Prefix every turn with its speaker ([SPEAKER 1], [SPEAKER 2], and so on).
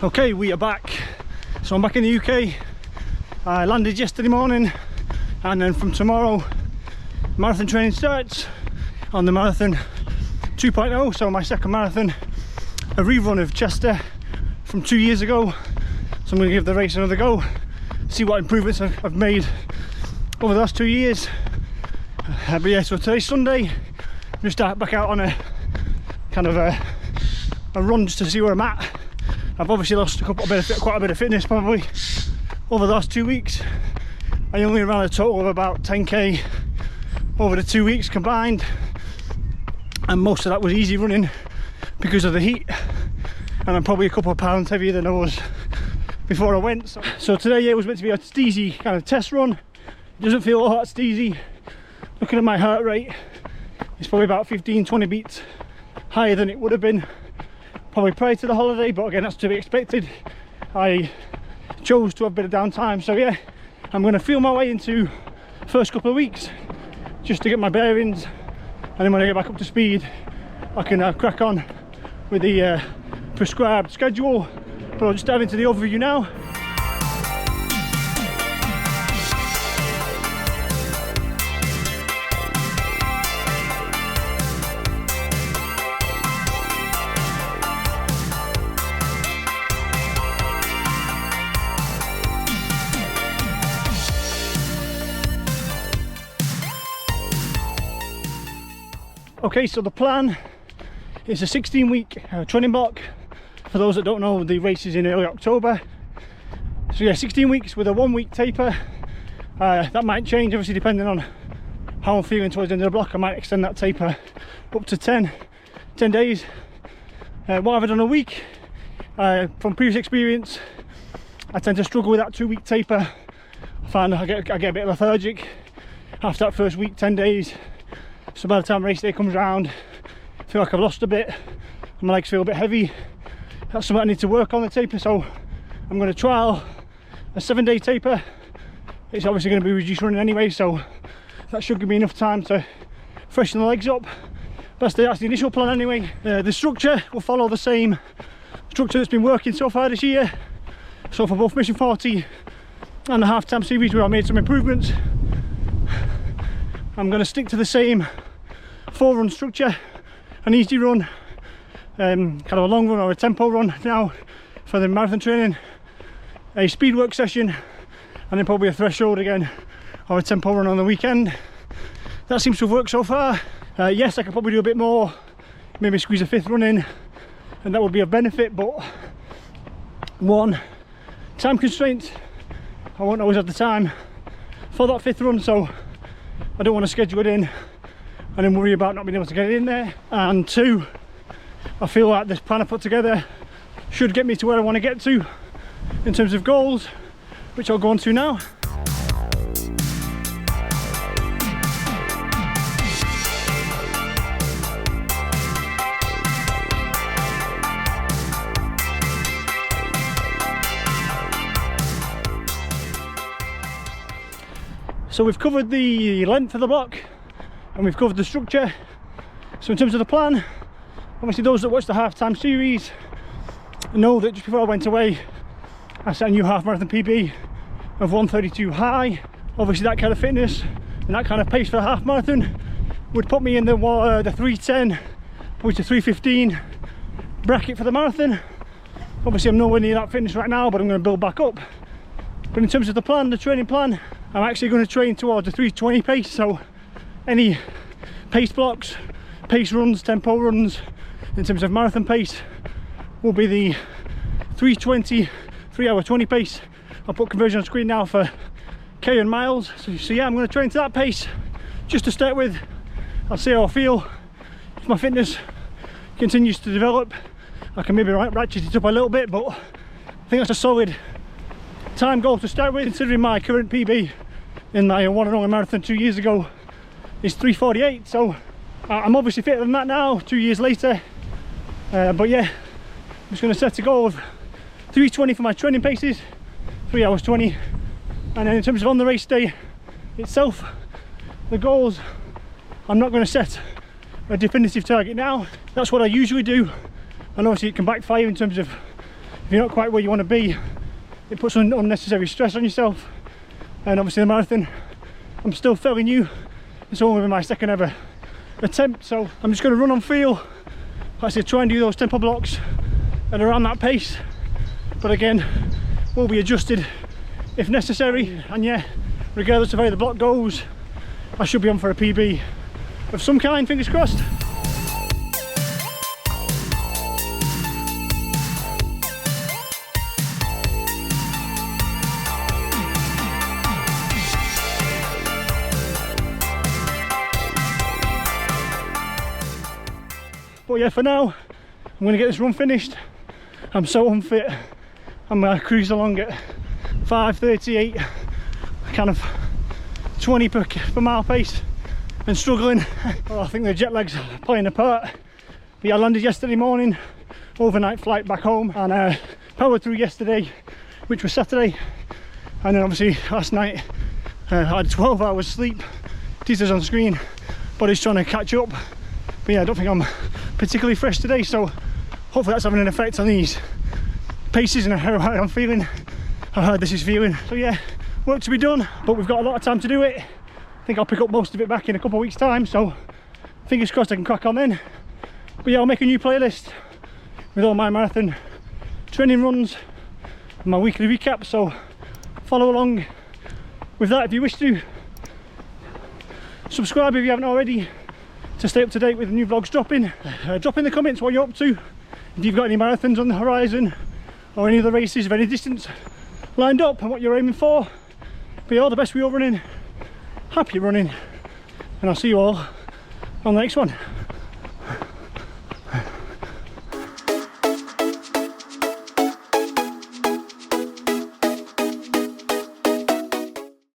[SPEAKER 1] Okay, we are back. So I'm back in the UK. I landed yesterday morning, and then from tomorrow marathon training starts on the marathon 2.0, so my second marathon, a rerun of Chester from 2 years ago. So I'm going to give the race another go, see what improvements I've made over the last 2 years. But yeah, so today's Sunday. I'm just back out on a kind of a run just to see where I'm at. I've obviously lost quite a bit of fitness probably over the last 2 weeks. I only ran a total of about 10k over the 2 weeks combined, and most of that was easy running because of the heat, and I'm probably a couple of pounds heavier than I was before I went. So today, yeah, was meant to be a steezy kind of test run. It doesn't feel all that steezy. Looking at my heart rate, it's probably about 15-20 beats higher than it would have been probably prior to the holiday, but again, that's to be expected. I chose to have a bit of downtime, so yeah, I'm going to feel my way into the first couple of weeks just to get my bearings, and then when I get back up to speed I can crack on with the prescribed schedule. But I'll just dive into the overview now. Okay, so the plan is a 16-week training block. For those that don't know, the race is in early October. So yeah, 16 weeks with a 1 week taper. That might change obviously depending on how I'm feeling towards the end of the block. I might extend that taper up to 10 days. What have I done a week? From previous experience, I tend to struggle with that 2 week taper. I find I get a bit lethargic after that first week, 10 days. So by the time race day comes around, I feel like I've lost a bit, and my legs feel a bit heavy. That's something I need to work on, the taper, so I'm going to trial a 7-day taper. It's obviously going to be reduced running anyway, so that should give me enough time to freshen the legs up. That's the initial plan anyway. The structure will follow the same structure that's been working so far this year. So for both Mission 40 and the half-time series, where I made some improvements, I'm going to stick to the same 4-run structure: an easy run, kind of a long run or a tempo run now for the marathon training, a speed work session, and then probably a threshold again or a tempo run on the weekend. That seems to have worked so far. Yes, I could probably do a bit more, maybe squeeze a 5th run in, and that would be of benefit, but one, time constraints. I won't always have the time for that 5th run, so I don't want to schedule it in and then worry about not being able to get it in there. And 2, I feel like this plan I put together should get me to where I want to get to in terms of goals, which I'll go on to now. So we've covered the length of the block and we've covered the structure. So in terms of the plan, obviously those that watch the half-time series know that just before I went away, I set a new half marathon PB of 1:32 high. Obviously that kind of fitness and that kind of pace for a half marathon would put me in the 3:10, which is 3:15 bracket for the marathon. Obviously I'm nowhere near that fitness right now, but I'm going to build back up. But in terms of the plan, the training plan, I'm actually going to train towards the 3:20 pace. So any pace blocks, pace runs, tempo runs in terms of marathon pace will be the 3:20, 3:20 pace. I'll put conversion on screen now for K and miles. So yeah, I'm going to train to that pace just to start with. I'll see how I feel. If my fitness continues to develop, I can maybe ratchet it up a little bit, but I think that's a solid time goal to start with, considering my current PB in my one and only marathon 2 years ago is 3:48. So I'm obviously fitter than that now 2 years later, but yeah, I'm just going to set a goal of 3:20 for my training paces, 3:20, and then in terms of on the race day itself, the goals, I'm not going to set a definitive target now. That's what I usually do, and obviously it can backfire in terms of if you're not quite where you want to be, it puts unnecessary stress on yourself. And obviously the marathon, I'm still fairly new. It's only my second ever attempt, so I'm just going to run on feel. Like I said, try and do those tempo blocks at around that pace, but again, will be adjusted if necessary. And yeah, regardless of how the block goes, I should be on for a PB of some kind, fingers crossed. But yeah, for now, I'm going to get this run finished. I'm so unfit. I'm cruising along at 5:38, kind of 20 per mile pace, and struggling. Well, I think the jet lag's playing a part. But yeah, I landed yesterday morning, overnight flight back home, and powered through yesterday, which was Saturday. And then obviously last night I had 12 hours sleep. Teaser's on screen, body's trying to catch up. But yeah, I don't think I'm particularly fresh today, so hopefully that's having an effect on these paces and how I'm feeling, how hard this is feeling. So yeah, work to be done, but we've got a lot of time to do it. I think I'll pick up most of it back in a couple of weeks' time, so fingers crossed I can crack on then. But yeah, I'll make a new playlist with all my marathon training runs and my weekly recap, so follow along with that if you wish to. Subscribe if you haven't already to stay up to date with the new vlogs dropping. Drop in the comments what you're up to, if you've got any marathons on the horizon or any other races of any distance lined up and what you're aiming for. But yeah, all the best for your running, happy running, and I'll see you all on the next one.